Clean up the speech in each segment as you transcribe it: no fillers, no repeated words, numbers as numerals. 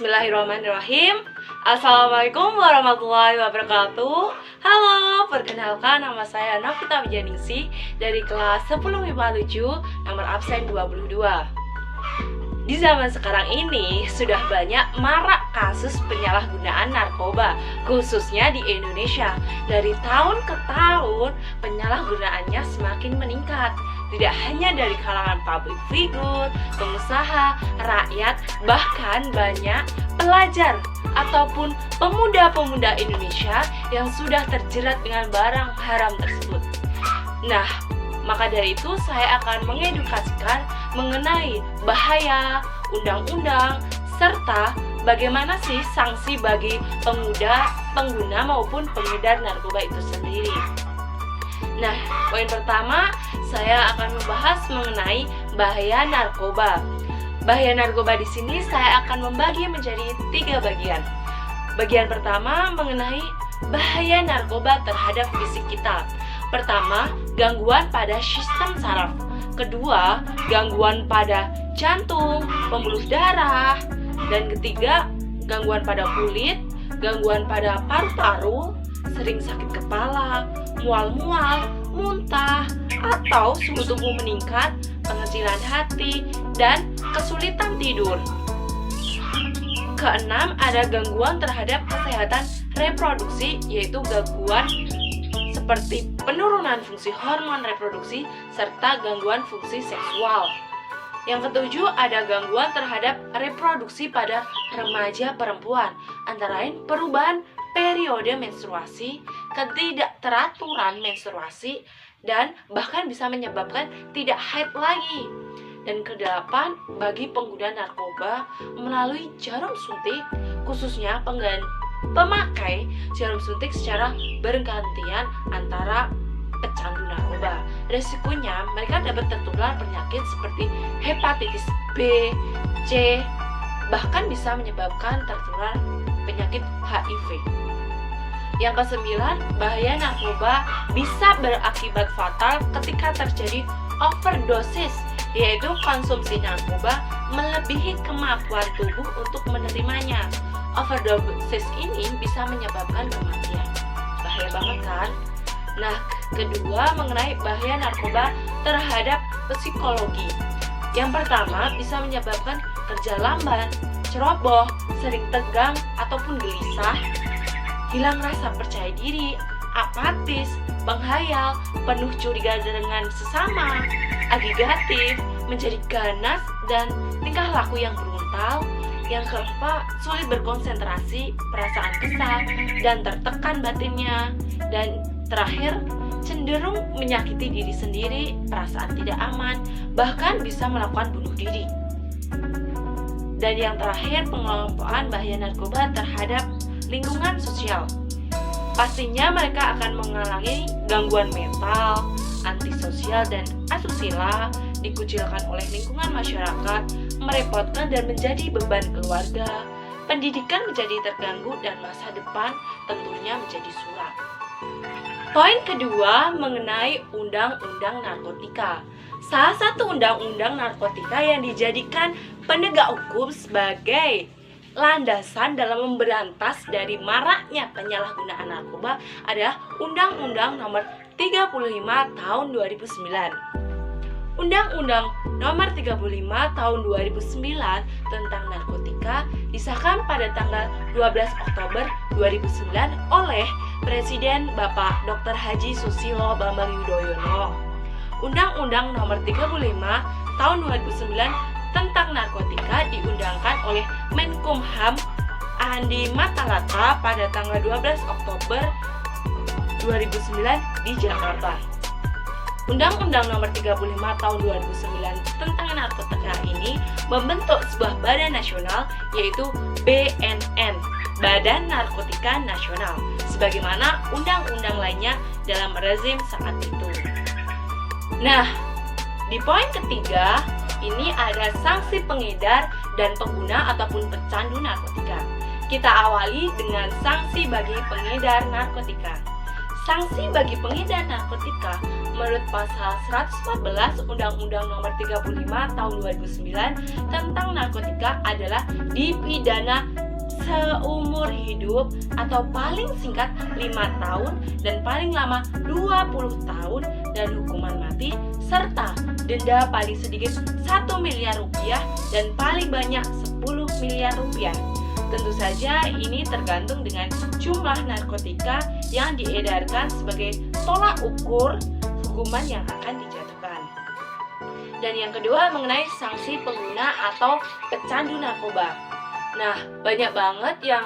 Bismillahirrahmanirrahim. Assalamualaikum warahmatullahi wabarakatuh. Halo, perkenalkan nama saya Nafita Wijaningsih dari kelas 10 MIPA 7 nomor absen 22. Di zaman sekarang ini sudah banyak marak kasus penyalahgunaan narkoba, khususnya di Indonesia. Dari tahun ke tahun, penyalahgunaannya semakin meningkat. Tidak hanya dari kalangan public figure, pengusaha, rakyat, bahkan banyak pelajar ataupun pemuda-pemuda Indonesia yang sudah terjerat dengan barang haram tersebut. Nah, maka dari itu saya akan mengedukasikan mengenai bahaya, undang-undang, serta bagaimana sih sanksi bagi pengguna maupun pengedar narkoba itu sendiri. Nah, poin pertama saya akan membahas mengenai bahaya narkoba. Bahaya narkoba di sini saya akan membagi menjadi 3 bagian. Bagian pertama mengenai bahaya narkoba terhadap fisik kita. Pertama, gangguan pada sistem saraf. Kedua, gangguan pada jantung, pembuluh darah. Dan ketiga, gangguan pada kulit, gangguan pada paru-paru, sering sakit kepala, mual-mual, muntah, atau suhu tubuh meningkat, pengecilan hati, dan kesulitan tidur. Keenam, ada gangguan terhadap kesehatan reproduksi, yaitu gangguan seperti penurunan fungsi hormon reproduksi serta gangguan fungsi seksual. Yang ketujuh, ada gangguan terhadap reproduksi pada remaja perempuan, antara lain perubahan periode menstruasi, ketidakteraturan menstruasi, dan bahkan bisa menyebabkan tidak haid lagi. Dan kedelapan, bagi pengguna narkoba melalui jarum suntik, khususnya pemakai jarum suntik secara bergantian antara pecandu narkoba. Resikonya mereka dapat tertular penyakit seperti hepatitis B, C, bahkan bisa menyebabkan tertular penyakit HIV. Yang ke-9, bahaya narkoba bisa berakibat fatal ketika terjadi overdosis, yaitu konsumsi narkoba melebihi kemampuan tubuh untuk menerimanya. Overdosis ini bisa menyebabkan kematian. Bahaya banget kan? Nah, kedua mengenai bahaya narkoba terhadap psikologi. Yang pertama, bisa menyebabkan kerja lamban, ceroboh, sering tegang ataupun gelisah, hilang rasa percaya diri, apatis, penghayal, penuh curiga dengan sesama, agitatif, menjadi ganas, dan tingkah laku yang brutal. Yang keempat, sulit berkonsentrasi, perasaan kesal, dan tertekan batinnya. Dan terakhir, cenderung menyakiti diri sendiri, perasaan tidak aman, bahkan bisa melakukan bunuh diri. Dan yang terakhir, pengelompokan bahaya narkoba terhadap lingkungan sosial. Pastinya mereka akan mengalami gangguan mental, antisosial, dan asusila, dikucilkan oleh lingkungan masyarakat, merepotkan dan menjadi beban keluarga, pendidikan menjadi terganggu, dan masa depan tentunya menjadi suram. Poin kedua mengenai undang-undang narkotika. Salah satu undang-undang narkotika yang dijadikan penegak hukum sebagai landasan dalam memberantas dari maraknya penyalahgunaan narkoba adalah Undang-Undang Nomor 35 Tahun 2009. Undang-Undang Nomor 35 Tahun 2009 tentang narkotika disahkan pada tanggal 12 Oktober 2009 oleh Presiden Bapak Dr. Haji Susilo Bambang Yudhoyono. Undang-Undang Nomor 35 Tahun 2009 tentang narkotika diundangkan oleh Menkumham Andi Matalata pada tanggal 12 Oktober 2009 di Jakarta. Undang-Undang Nomor 35 Tahun 2009 tentang narkotika ini membentuk sebuah badan nasional, yaitu BNN, Badan Narkotika Nasional, sebagaimana undang-undang lainnya dalam rezim saat itu. Nah, di poin ketiga, ini ada sanksi pengedar dan pengguna ataupun pecandu narkotika. Kita awali dengan sanksi bagi pengedar narkotika. Sanksi bagi pengedar narkotika Menurut pasal 114 Undang-Undang Nomor 35 Tahun 2009 tentang narkotika adalah dipidana seumur hidup atau paling singkat 5 tahun dan paling lama 20 tahun dan hukuman mati serta denda paling sedikit 1 miliar rupiah dan paling banyak 10 miliar rupiah. Tentu saja ini tergantung dengan jumlah narkotika yang diedarkan sebagai tolak ukur hukuman yang akan dijatuhkan. Dan yang kedua mengenai sanksi pengguna atau pecandu narkoba. Nah, banyak banget yang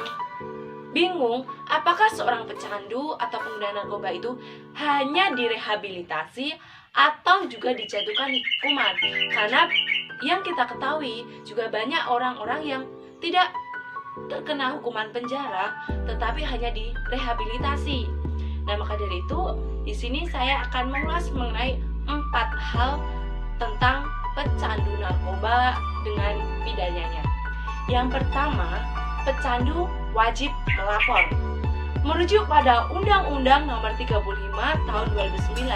bingung apakah seorang pecandu atau pengguna narkoba itu hanya direhabilitasi atau juga dijatuhkan hukuman. Karena yang kita ketahui juga banyak orang-orang yang tidak terkena hukuman penjara tetapi hanya direhabilitasi. Nah, maka dari itu di sini saya akan mengulas mengenai 4 hal tentang pecandu narkoba dengan pidananya. Yang pertama, pecandu wajib melapor. Merujuk pada Undang-Undang Nomor 35 Tahun 2009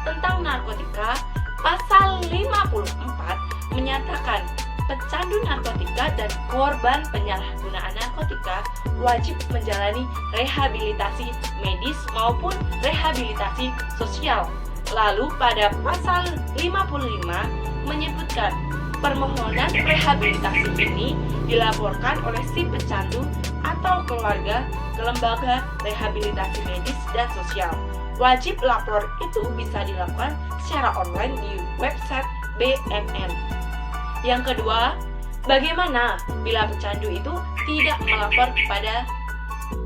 tentang narkotika, pasal 54 menyatakan pecandu narkotika dan korban penyalahgunaan narkotika wajib menjalani rehabilitasi medis maupun rehabilitasi sosial. Lalu pada pasal 55 menyebutkan permohonan rehabilitasi ini dilaporkan oleh si pecandu atau keluarga ke lembaga rehabilitasi medis dan sosial. Wajib lapor itu bisa dilakukan secara online di website BNN. Yang kedua, bagaimana bila pecandu itu tidak melapor kepada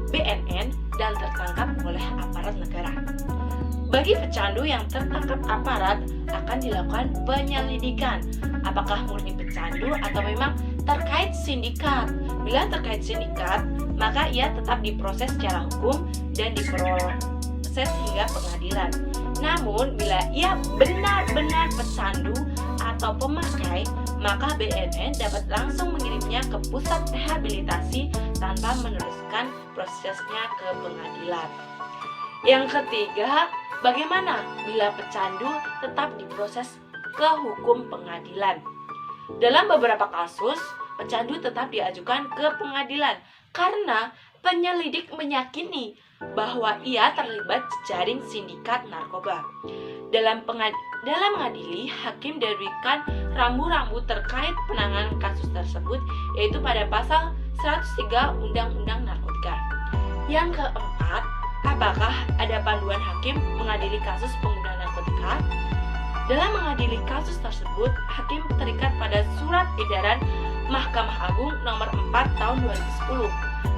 BNN dan tertangkap oleh aparat negara? Bagi pecandu yang tertangkap aparat akan dilakukan penyelidikan apakah murni pecandu atau memang terkait sindikat. Bila terkait sindikat, maka ia tetap diproses secara hukum dan diproses hingga pengadilan. Namun bila ia benar-benar pecandu atau pemakai, maka BNN dapat langsung mengirimnya ke pusat rehabilitasi tanpa meneruskan prosesnya ke pengadilan. Yang ketiga, bagaimana bila pecandu tetap diproses ke hukum pengadilan? Dalam beberapa kasus, pecandu tetap diajukan ke pengadilan karena penyelidik meyakini bahwa ia terlibat jaring sindikat narkoba. Dalam mengadili, hakim diberikan rambu-rambu terkait penanganan kasus tersebut, yaitu pada pasal 103 Undang-Undang Narkotika. Yang keempat, apakah ada panduan hakim mengadili kasus pengguna narkotika? Dalam mengadili kasus tersebut, hakim terikat pada Surat Edaran Mahkamah Agung Nomor 4 Tahun 2010.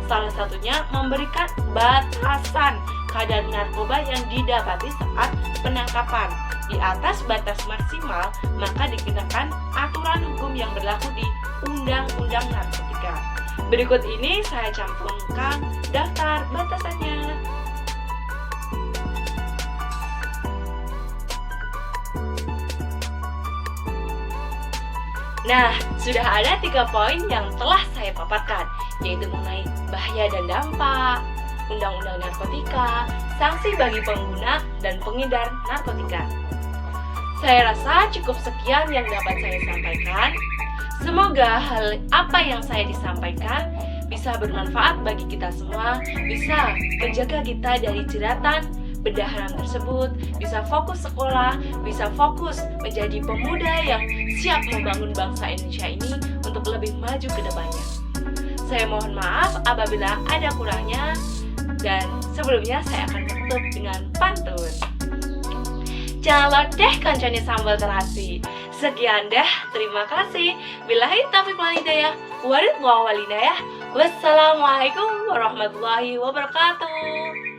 Salah satunya memberikan batasan kadar narkoba yang didapati saat penangkapan. Di atas batas maksimal, maka dikenakan aturan hukum yang berlaku di Undang-Undang Narkotika. Berikut ini saya cantumkan daftar batasannya. Nah, sudah ada 3 poin yang telah saya paparkan, yaitu mengenai bahaya dan dampak, undang-undang narkotika, sanksi bagi pengguna, dan pengedar narkotika. Saya rasa cukup sekian yang dapat saya sampaikan. Semoga hal apa yang saya disampaikan bisa bermanfaat bagi kita semua, bisa menjaga kita dari jeratan benda haram tersebut, bisa fokus sekolah, bisa fokus menjadi pemuda yang siap membangun bangsa Indonesia ini untuk lebih maju ke depannya. Saya mohon maaf apabila ada kurangnya, dan sebelumnya saya akan tutup dengan pantun. Jangan deh kancane sambal terasi. Sekian dah, terima kasih. Billahi taufiq wal hidayah. Wassalamualaikum warahmatullahi wabarakatuh.